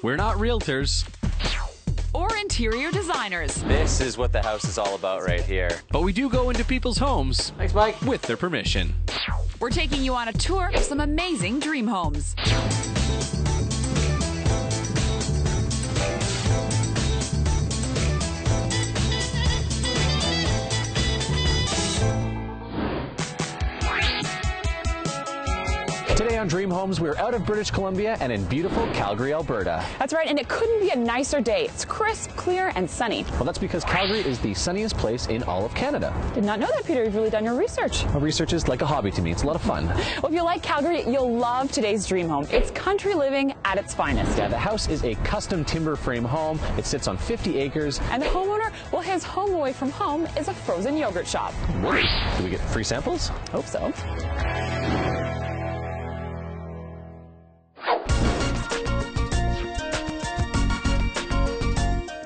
We're not realtors. Or interior designers. This is what the house is all about right here. But we do go into people's homes. Thanks, Mike. With their permission. We're taking you on a tour of some amazing dream homes. Today on Dream Homes, we're out of British Columbia and in beautiful Calgary, Alberta. That's right, and it couldn't be a nicer day. It's crisp, clear, and sunny. Well, that's because Calgary is the sunniest place in all of Canada. Did not know that, Peter. You've really done your research. Well, research is like a hobby to me. It's a lot of fun. Well, if you like Calgary, you'll love today's dream home. It's country living at its finest. Yeah, the house is a custom timber frame home. It sits on 50 acres. And the homeowner, well, his home away from home is a frozen yogurt shop. Really? Do we get free samples? Hope so.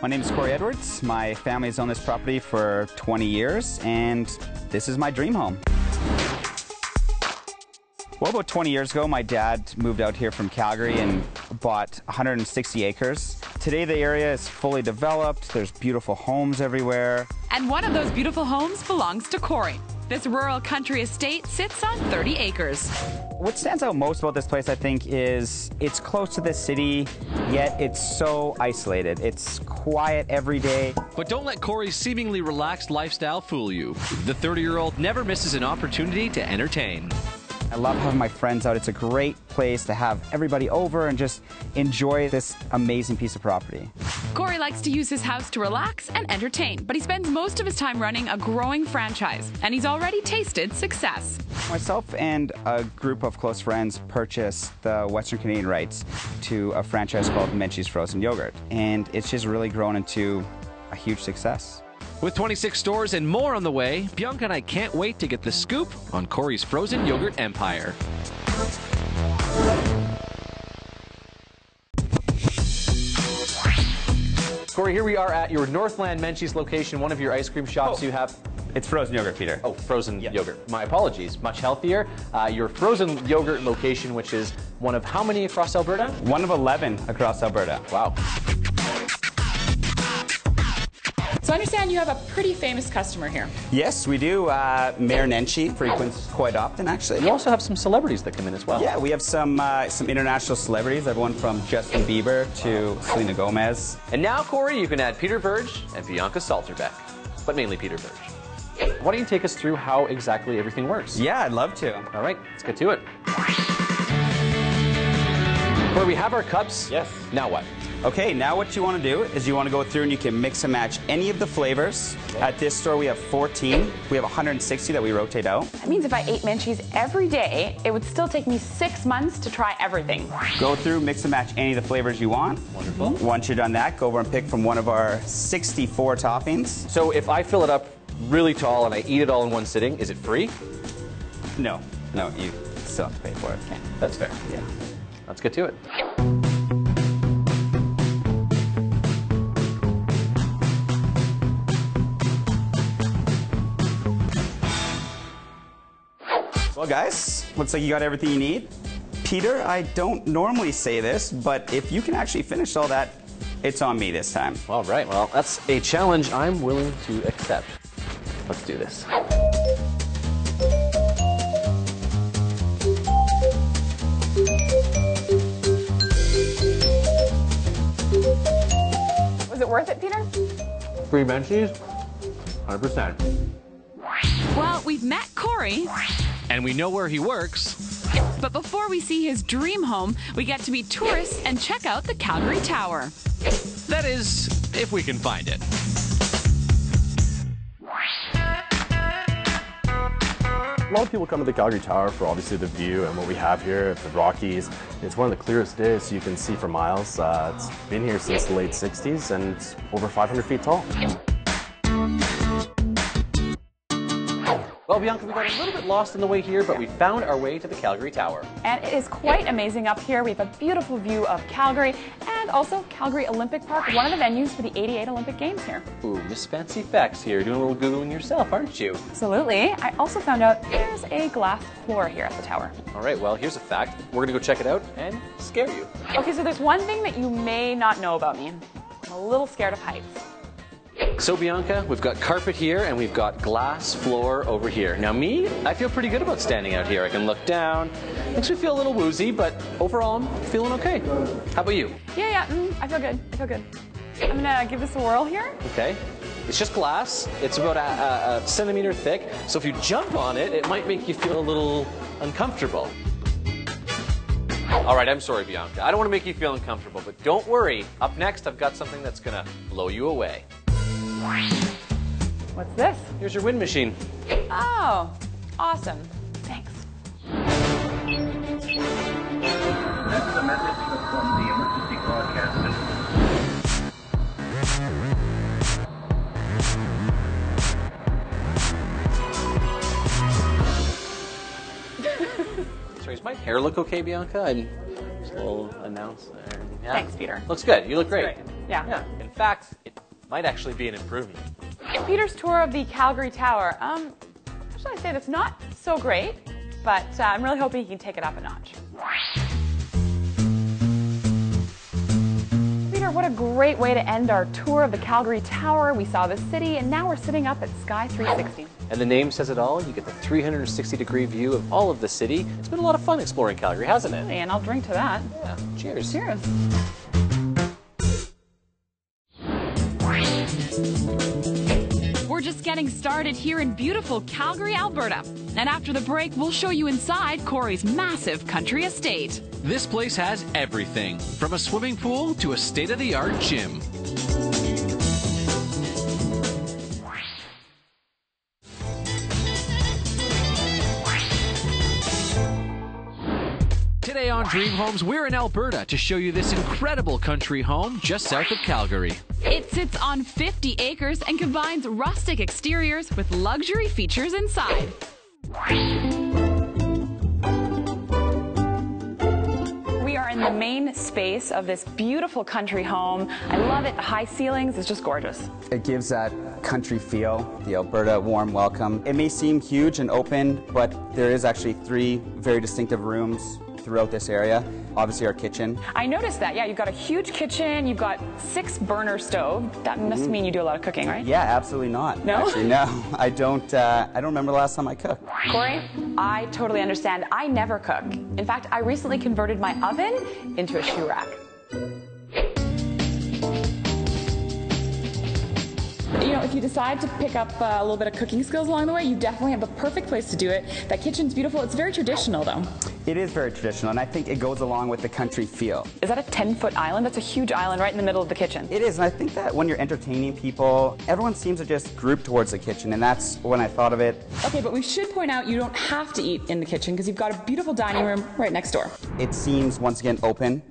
My name is Cory Edwards. My family's owned this property for 20 years, and this is my dream home. Well, about 20 years ago, my dad moved out here from Calgary and bought 160 acres. Today, the area is fully developed. There's beautiful homes everywhere. And one of those beautiful homes belongs to Cory. This rural country estate sits on 30 acres. What stands out most about this place, I think, is it's close to the city, yet it's so isolated. It's quiet every day. But don't let Cory's seemingly relaxed lifestyle fool you. The 30-year-old never misses an opportunity to entertain. I love having my friends out. It's a great place to have everybody over and just enjoy this amazing piece of property. Cory likes to use his house to relax and entertain, but he spends most of his time running a growing franchise, and he's already tasted success. Myself and a group of close friends purchased the Western Canadian rights to a franchise called Menchies Frozen Yogurt, and it's just really grown into a huge success. With 26 stores and more on the way, Bianca and I can't wait to get the scoop on Cory's frozen yogurt empire. Cory, here we are at your Northland Menchies location, one of your ice cream shops. You have... It's frozen yogurt, Peter. Oh, frozen yogurt. My apologies. Much healthier. Your frozen yogurt location, which is one of how many across Alberta? One of 11 across Alberta. Wow. So I understand you have a pretty famous customer here. Yes, we do. Mayor Nenshi frequents quite often, actually. You also have some celebrities that come in as well. Yeah, we have some international celebrities. Everyone from Justin Bieber to Selena Gomez. And now, Cory, you can add Peter Verge and Bianca Solterbeck, but mainly Peter Verge. Why don't you take us through how exactly everything works? Yeah, I'd love to. All right, let's get to it. Cory, we have our cups. Yes. Now what? Okay, now what you want to do is you want to go through and you can mix and match any of the flavors. Okay. At this store we have 14. We have 160 that we rotate out. That means if I ate Menchies every day, it would still take me 6 months to try everything. Go through, mix and match any of the flavors you want. Wonderful. Once you're done that, go over and pick from one of our 64 toppings. So if I fill it up really tall and I eat it all in one sitting, is it free? No, you still have to pay for it. Okay, that's fair. Yeah. Let's get to it. Well, guys, looks like you got everything you need. Peter, I don't normally say this, but if you can actually finish all that, it's on me this time. All right, well, that's a challenge I'm willing to accept. Let's do this. Was it worth it, Peter? Free Menchies, 100%. Well, we've met Cory. And we know where he works. But before we see his dream home, we get to meet tourists and check out the Calgary Tower. That is, if we can find it. A lot of people come to the Calgary Tower for obviously the view and what we have here at the Rockies. It's one of the clearest days you can see for miles. It's been here since the late 60s and it's over 500 feet tall. Well, Bianca, we got a little bit lost on the way here, but we found our way to the Calgary Tower. And it is quite amazing up here. We have a beautiful view of Calgary and also Calgary Olympic Park, one of the venues for the '88 Olympic Games here. Ooh, Miss Fancy Facts here, doing a little Googling yourself, aren't you? Absolutely. I also found out there's a glass floor here at the tower. All right, well, here's a fact. We're gonna go check it out and scare you. Okay, so there's one thing that you may not know about me. I'm a little scared of heights. So Bianca, we've got carpet here and we've got glass floor over here. Now me, I feel pretty good about standing out here. I can look down. Makes me feel a little woozy, but overall I'm feeling okay. How about you? Yeah, I feel good. I feel good. I'm gonna give this a whirl here. Okay. It's just glass. It's about a centimeter thick. So if you jump on it, it might make you feel a little uncomfortable. All right, I'm sorry, Bianca. I don't want to make you feel uncomfortable, but don't worry. Up next, I've got something that's gonna blow you away. What's this? Here's your wind machine. Oh, awesome. Thanks. That's a message from the emergency broadcast system. Sorry, does my hair look okay, Bianca? I'm just a little announced there. Yeah. Thanks, Peter. Looks good. You look great. Great. Yeah. In fact, it might actually be an improvement. Peter's tour of the Calgary Tower. How should I say that's not so great, but I'm really hoping he can take it up a notch. Peter, what a great way to end our tour of the Calgary Tower. We saw the city, and now we're sitting up at Sky 360. And the name says it all. You get the 360-degree view of all of the city. It's been a lot of fun exploring Calgary, hasn't it? And I'll drink to that. Yeah. Cheers. Cheers. We're just getting started here in beautiful Calgary, Alberta. And after the break, we'll show you inside Cory's massive country estate. This place has everything, from a swimming pool to a state-of-the-art gym. Today on Dream Homes, we're in Alberta to show you this incredible country home just south of Calgary. It sits on 50 acres and combines rustic exteriors with luxury features inside. We are in the main space of this beautiful country home. I love it. The high ceilings is just gorgeous. It gives that country feel, the Alberta warm welcome. It may seem huge and open, but there is actually 3 very distinctive rooms throughout this area. Obviously our kitchen. I noticed that, yeah, you've got a huge kitchen, you've got 6 burner stove. That must mean you do a lot of cooking, right? Yeah, absolutely not. No? Actually, no. I don't remember the last time I cooked. Cory, I totally understand. I never cook. In fact, I recently converted my oven into a shoe rack. You know, if you decide to pick up a little bit of cooking skills along the way, you definitely have the perfect place to do it. That kitchen's beautiful. It's very traditional, though. It is very traditional, and I think it goes along with the country feel. Is that a 10-foot island? That's a huge island right in the middle of the kitchen. It is, and I think that when you're entertaining people, everyone seems to just group towards the kitchen, and that's when I thought of it. Okay, but we should point out you don't have to eat in the kitchen because you've got a beautiful dining room right next door. It seems, once again, open,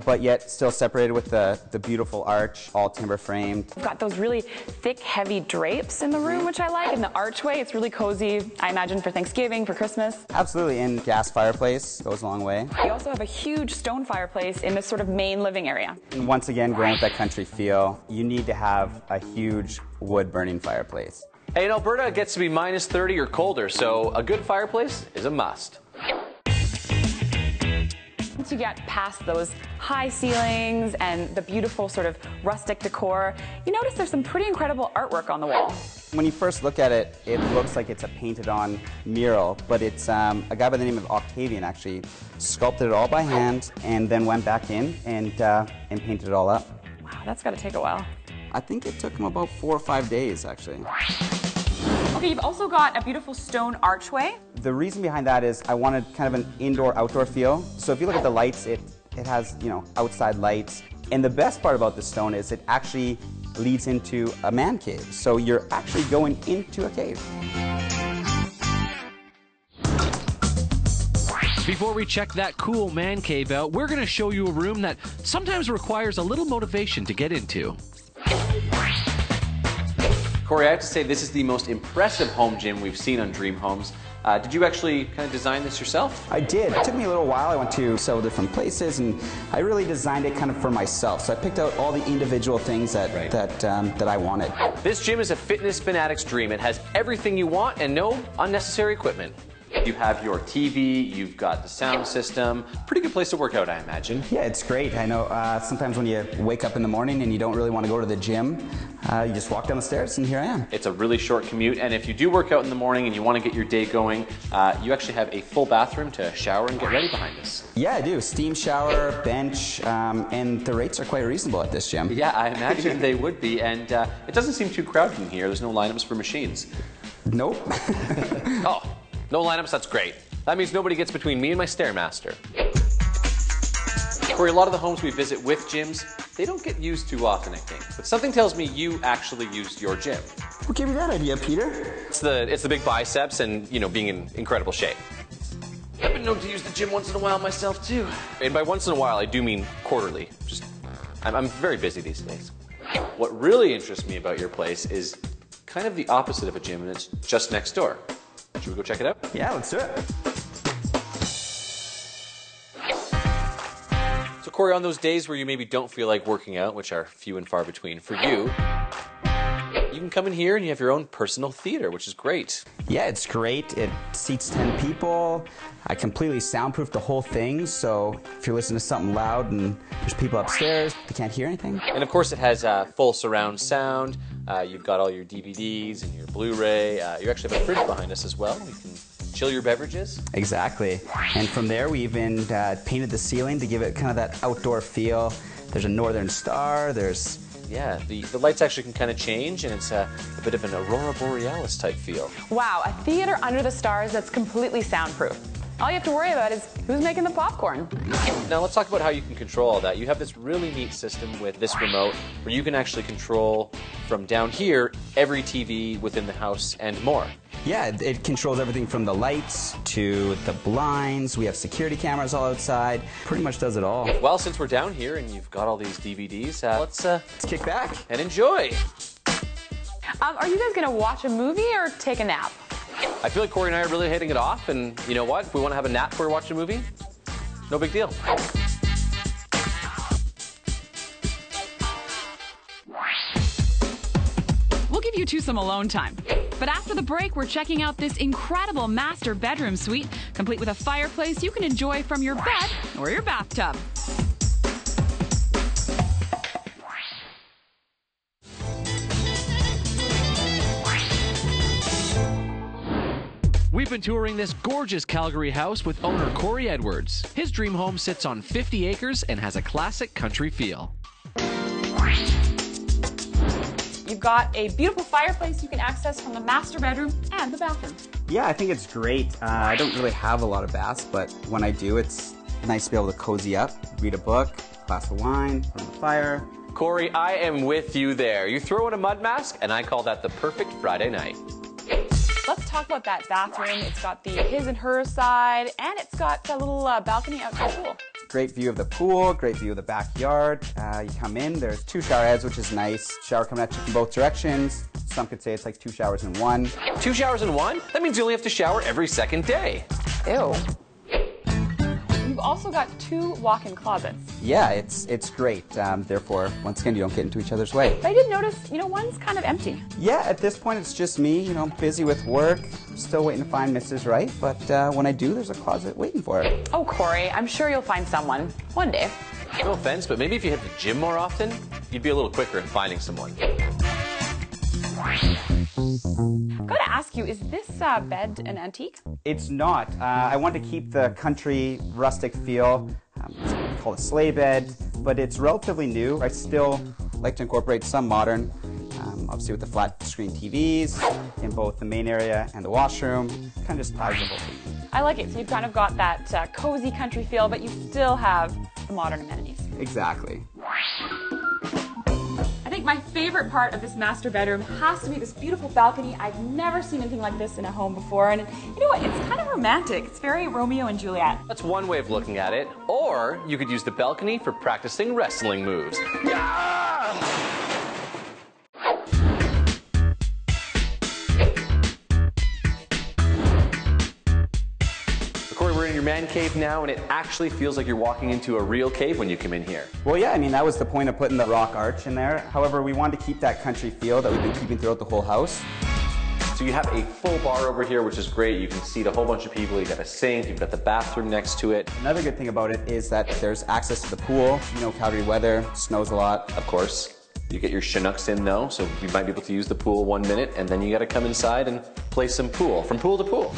but yet still separated with the beautiful arch, all timber framed. We've got those really thick, heavy drapes in the room, which I like, and the archway. It's really cozy, I imagine, for Thanksgiving, for Christmas. Absolutely, and gas fireplace goes a long way. You also have a huge stone fireplace in this sort of main living area. And once again, going with that country feel, you need to have a huge wood-burning fireplace. Hey, in Alberta, it gets to be minus 30 or colder, so a good fireplace is a must. Once you get past those high ceilings and the beautiful sort of rustic decor, you notice there's some pretty incredible artwork on the wall. When you first look at it, it looks like it's a painted-on mural, but it's a guy by the name of Octavian actually sculpted it all by hand and then went back in and painted it all up. Wow, that's got to take a while. I think it took him about 4 or 5 days, actually. Okay, you've also got a beautiful stone archway. The reason behind that is I wanted kind of an indoor-outdoor feel. So if you look at the lights, it has, you know, outside lights. And the best part about the stone is it actually leads into a man cave. So you're actually going into a cave. Before we check that cool man cave out, we're going to show you a room that sometimes requires a little motivation to get into. Cory, I have to say this is the most impressive home gym we've seen on Dream Homes. Did you actually kind of design this yourself? I did. It took me a little while. I went to several different places, and I really designed it kind of for myself. So I picked out all the individual things that I wanted. This gym is a fitness fanatic's dream. It has everything you want and no unnecessary equipment. You have your TV, you've got the sound system. Pretty good place to work out, I imagine. Yeah, it's great. I know sometimes when you wake up in the morning and you don't really want to go to the gym, you just walk down the stairs and here I am. It's a really short commute, and if you do work out in the morning and you want to get your day going, you actually have a full bathroom to shower and get ready behind us. Yeah, I do. Steam shower, bench, and the rates are quite reasonable at this gym. Yeah, I imagine they would be, and it doesn't seem too crowded in here. There's no lineups for machines. Nope. Oh. No lineups, that's great. That means nobody gets between me and my Stairmaster. Cory, a lot of the homes we visit with gyms, they don't get used too often, I think. But something tells me you actually used your gym. What gave you that idea, Peter? It's the big biceps and, you know, being in incredible shape. I've been known to use the gym once in a while myself, too. And by once in a while, I do mean quarterly. I'm very busy these days. What really interests me about your place is kind of the opposite of a gym, and it's just next door. Should we go check it out? Yeah, let's do it. So Cory, on those days where you maybe don't feel like working out, which are few and far between for you can come in here and you have your own personal theater, which is great. Yeah, it's great. It seats 10 people. I completely soundproof the whole thing, so if you're listening to something loud and there's people upstairs, they can't hear anything. And of course it has full surround sound. You've got all your DVDs and your Blu-ray. You actually have a fridge behind us as well. You can chill your beverages. Exactly. And from there we even painted the ceiling to give it kind of that outdoor feel. There's a northern star, there's... Yeah, the lights actually can kind of change, and it's a bit of an Aurora Borealis type feel. Wow, a theater under the stars that's completely soundproof. All you have to worry about is who's making the popcorn. Now let's talk about how you can control all that. You have this really neat system with this remote where you can actually control from down here every TV within the house and more. Yeah, it controls everything from the lights to the blinds. We have security cameras all outside. Pretty much does it all. Well, since we're down here and you've got all these DVDs, let's kick back and enjoy. Are you guys gonna watch a movie or take a nap? I feel like Cory and I are really hitting it off, and you know what? If we want to have a nap before we watch a movie, no big deal. We'll give you two some alone time. But after the break, we're checking out this incredible master bedroom suite, complete with a fireplace you can enjoy from your bed or your bathtub. We've been touring this gorgeous Calgary house with owner Cory Edwards. His dream home sits on 50 acres and has a classic country feel. You've got a beautiful fireplace you can access from the master bedroom and the bathroom. Yeah, I think it's great. I don't really have a lot of baths, but when I do, it's nice to be able to cozy up, read a book, glass of wine, put on the fire. Cory, I am with you there. You throw in a mud mask, and I call that the perfect Friday night. Let's talk about that bathroom. It's got the his and her side, and it's got a little balcony out to the pool. Great view of the pool, great view of the backyard. You come in, there's 2 shower heads, which is nice. Shower coming at you from both directions. Some could say it's like 2 showers in one. 2 showers in one? That means you only have to shower every second day. Ew. You've also got 2 walk-in closets. Yeah, it's great. Therefore, once again, you don't get into each other's way. But I did notice, one's kind of empty. Yeah, at this point, it's just me, busy with work. Still waiting to find Mrs. Right, but when I do, there's a closet waiting for her. Oh, Cory, I'm sure you'll find someone. One day. No offense, but maybe if you hit the gym more often, you'd be a little quicker in finding someone. I've got to ask you, is this bed an antique? It's not. I want to keep the country rustic feel. It's called a sleigh bed, but it's relatively new. I still like to incorporate some modern, obviously with the flat screen TVs in both the main area and the washroom. Kind of just ties the whole thing. I like it. So you've kind of got that cozy country feel, but you still have the modern amenities. Exactly. I think my favorite part of this master bedroom has to be this beautiful balcony. I've never seen anything like this in a home before, and you know what? It's kind of romantic. It's very Romeo and Juliet. That's one way of looking at it. Or you could use the balcony for practicing wrestling moves. Yeah! your man cave now, and it actually feels like you're walking into a real cave when you come in here. Well, yeah, I mean, that was the point of putting the rock arch in there. However, we wanted to keep that country feel that we've been keeping throughout the whole house. So you have a full bar over here, which is great. You can seat a whole bunch of people. You've got a sink, you've got the bathroom next to it. Another good thing about it is that there's access to the pool. You know, Calgary weather, snows a lot. Of course, you get your Chinooks in though, so you might be able to use the pool 1 minute, and then you gotta come inside and play some pool, from pool to pool.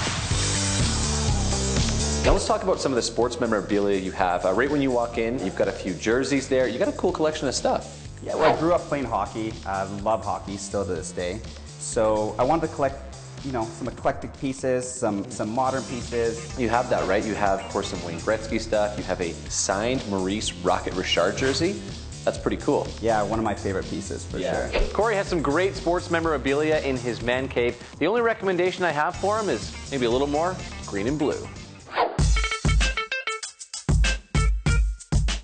Now let's talk about some of the sports memorabilia you have. Right when you walk in, you've got a few jerseys there. You got a cool collection of stuff. Yeah, well, I grew up playing hockey. I love hockey still to this day. So I wanted to collect, you know, some eclectic pieces, some modern pieces. You have that, right? You have, of course, some Wayne Gretzky stuff. You have a signed Maurice Rocket Richard jersey. That's pretty cool. Yeah, one of my favorite pieces for sure. Cory has some great sports memorabilia in his man cave. The only recommendation I have for him is maybe a little more green and blue.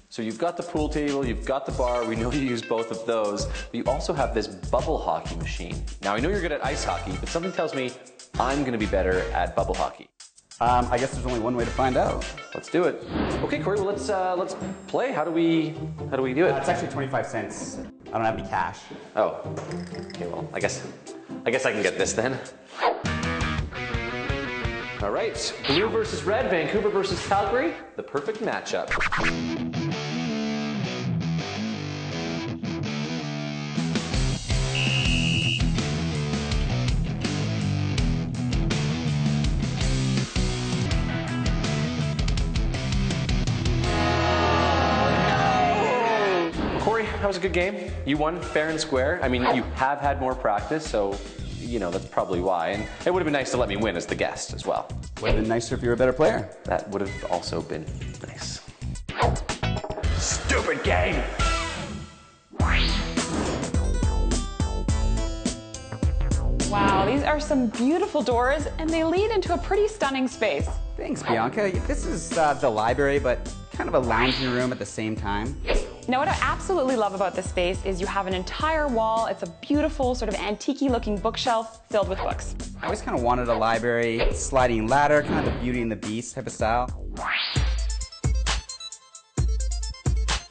So you've got the pool table, you've got the bar, we know you use both of those, but you also have this bubble hockey machine. Now I know you're good at ice hockey, but something tells me I'm gonna be better at bubble hockey. I guess there's only one way to find out. Let's do it. Okay, Cory, well let's play. How do we do it? It's actually 25 cents. I don't have any cash. Oh, okay, well, I guess I can get this then. All right, blue versus red, Vancouver versus Calgary, the perfect matchup. Cory, that was a good game. You won fair and square. I mean, you have had more practice, so you know, that's probably why. And it would have been nice to let me win as the guest as well. Would have been nicer if you were a better player. That would have also been nice. Stupid game! Wow, these are some beautiful doors, and they lead into a pretty stunning space. Thanks, Bianca. This is the library, but kind of a lounging room at the same time. Now, what I absolutely love about this space is you have an entire wall. It's a beautiful, sort of antique-y looking bookshelf filled with books. I always kind of wanted a library, sliding ladder, kind of the Beauty and the Beast type of style.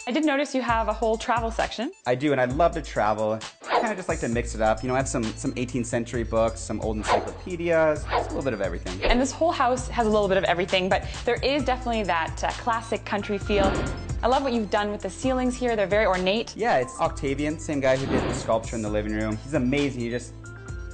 I did notice you have a whole travel section. I do, and I love to travel. I kind of just like to mix it up. You know, I have some 18th century books, some old encyclopedias, just a little bit of everything. And this whole house has a little bit of everything, but there is definitely that classic country feel. I love what you've done with the ceilings here. They're very ornate. Yeah, it's Octavian, same guy who did the sculpture in the living room. He's amazing. He just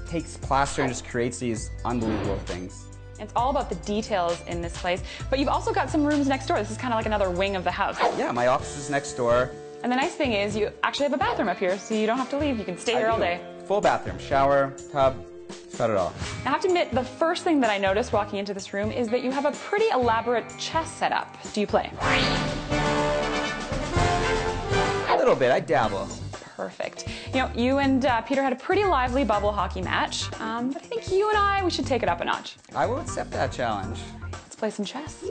takes plaster and just creates these unbelievable things. It's all about the details in this place. But you've also got some rooms next door. This is kind of like another wing of the house. Yeah, my office is next door. And the nice thing is you actually have a bathroom up here, so you don't have to leave. You can stay here all day. Full bathroom, shower, tub, got it all. I have to admit, the first thing that I noticed walking into this room is that you have a pretty elaborate chess setup. Do you play? A little bit, I dabble. Perfect. You know, you and Peter had a pretty lively bubble hockey match, but I think you and we should take it up a notch. I will accept that challenge. Let's play some chess.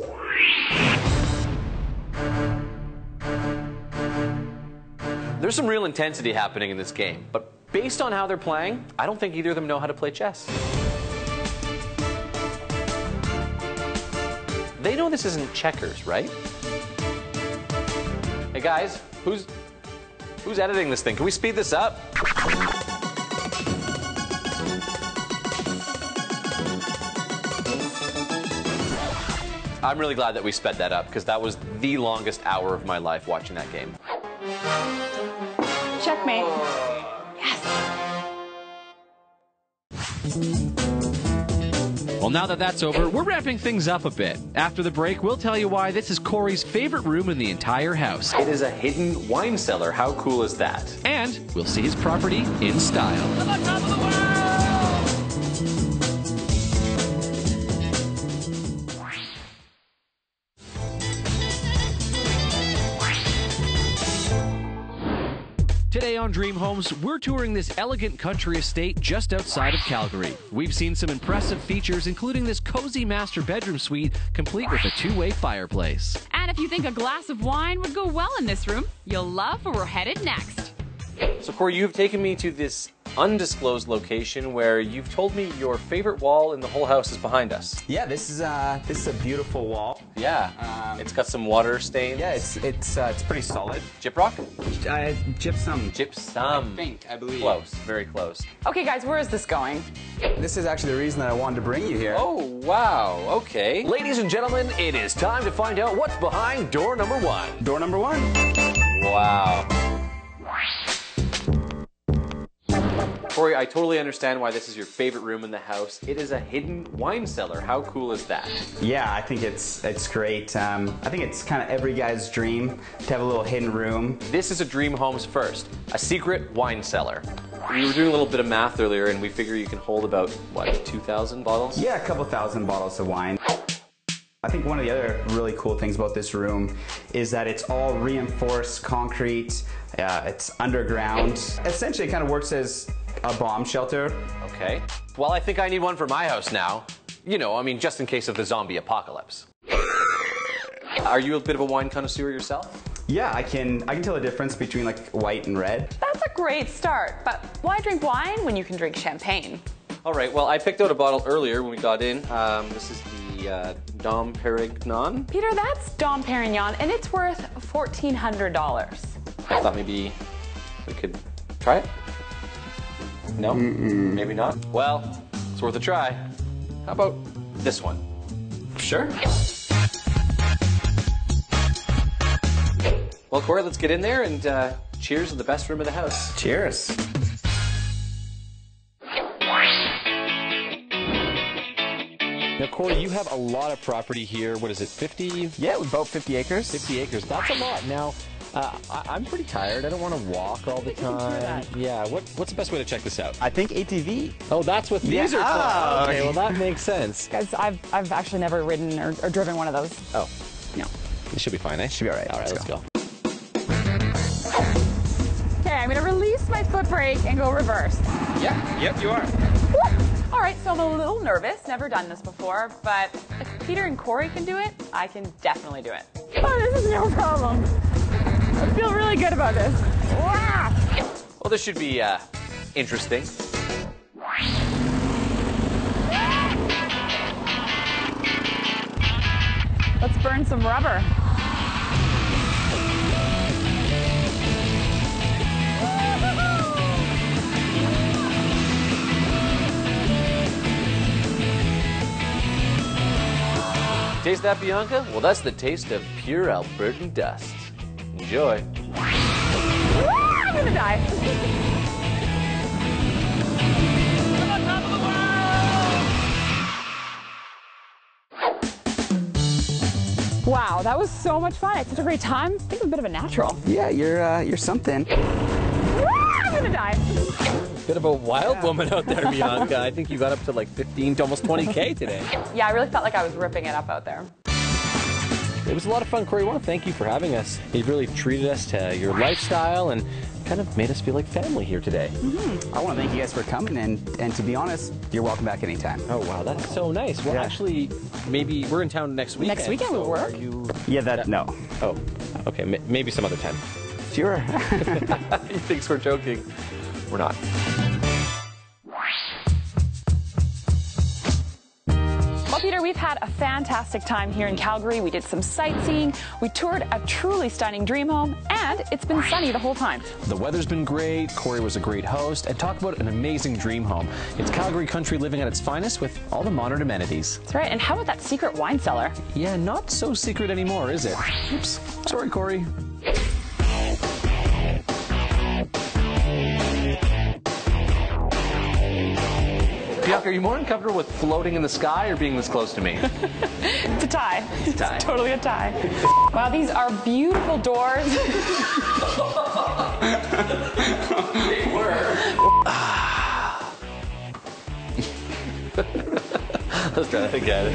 There's some real intensity happening in this game, but based on how they're playing, I don't think either of them know how to play chess. They know this isn't checkers, right? Hey guys, who's editing this thing? Can we speed this up? I'm really glad that we sped that up, because that was the longest hour of my life watching that game. Checkmate. Yes. Well, now that that's over, we're wrapping things up a bit. After the break, we'll tell you why this is Cory's favorite room in the entire house. It is a hidden wine cellar. How cool is that? And we'll see his property in style. To the top of the world! Today on Dream Homes, we're touring this elegant country estate just outside of Calgary. We've seen some impressive features, including this cozy master bedroom suite, complete with a two-way fireplace. And if you think a glass of wine would go well in this room, you'll love where we're headed next. So, Cory, you've taken me to this undisclosed location where you've told me your favorite wall in the whole house is behind us. Yeah, this is a beautiful wall. Yeah, it's got some water stains. Yeah, it's pretty solid. Gyprock? Gypsum. Gypsum. I believe. Close, very close. Okay, guys, where is this going? This is actually the reason that I wanted to bring you here. Oh, wow, okay. Ladies and gentlemen, it is time to find out what's behind door number 1. Door number 1. Wow. Cory, I totally understand why this is your favorite room in the house. It is a hidden wine cellar. How cool is that? Yeah, I think it's great. I think it's kind of every guy's dream to have a little hidden room. This is a dream home's first, a secret wine cellar. We were doing a little bit of math earlier, and we figure you can hold about, what, 2,000 bottles? Yeah, a couple thousand bottles of wine. I think one of the other really cool things about this room is that it's all reinforced concrete. It's underground. Essentially, it kind of works as a bomb shelter. Okay. Well, I think I need one for my house now. You know, I mean, just in case of the zombie apocalypse. Are you a bit of a wine connoisseur yourself? Yeah, I can tell the difference between like white and red. That's a great start, but why drink wine when you can drink champagne? All right, well, I picked out a bottle earlier when we got in. This is the Dom Perignon. Peter, that's Dom Perignon, and it's worth $1,400. I thought maybe we could try it. No? Maybe not? Well, it's worth a try. How about this one? Sure. Well, Cory, let's get in there and cheers to the best room in the house. Cheers. Now, Cory, you have a lot of property here. What is it, 50? Yeah, about 50 acres. 50 acres. That's a lot. Now, I'm pretty tired. I don't want to walk all the time. Yeah. What's the best way to check this out? I think ATV. Oh, that's what these are for. Okay, well, that makes sense. Guys, I've actually never ridden or driven one of those. Oh, No. it should be fine, eh? Should be all right. All right, let's go. Okay, I'm gonna release my foot brake and go reverse. Yeah, yep, you are. All right, so I'm a little nervous, never done this before, but if Peter and Cory can do it, I can definitely do it. Oh, this is no problem. I feel really good about this. Wow. Well, this should be interesting. Let's burn some rubber. Taste that, Bianca? Well, that's the taste of pure Albertan dust. Enjoy. I'm gonna die. Wow, that was so much fun. I had such a great time. I think I'm a bit of a natural. Yeah, you're something. I'm gonna die. Bit of a wild woman out there, Bianca. I think you got up to like 15 to almost 20K today. Yeah, I really felt like I was ripping it up out there. It was a lot of fun, Cory. I want to thank you for having us. You've really treated us to your lifestyle and kind of made us feel like family here today. I want to thank you guys for coming, and to be honest, you're welcome back anytime. Oh, wow, that's so nice. Well, Yeah. actually, maybe we're in town next weekend. Next weekend so we'll work. Are you... Yeah, no. Oh, okay, maybe some other time. Sure. He thinks we're joking. We're not. Well, Peter, we've had a fantastic time here in Calgary. We did some sightseeing, we toured a truly stunning dream home, and it's been sunny the whole time. The weather's been great, Cory was a great host, and talk about an amazing dream home. It's Calgary country living at its finest with all the modern amenities. That's right, and how about that secret wine cellar? Yeah, not so secret anymore, is it? Oops, sorry, Cory. Bianca, are you more uncomfortable with floating in the sky or being this close to me? It's a tie. It's a tie. Totally a tie. Wow, these are beautiful doors. They were. Let's try that again.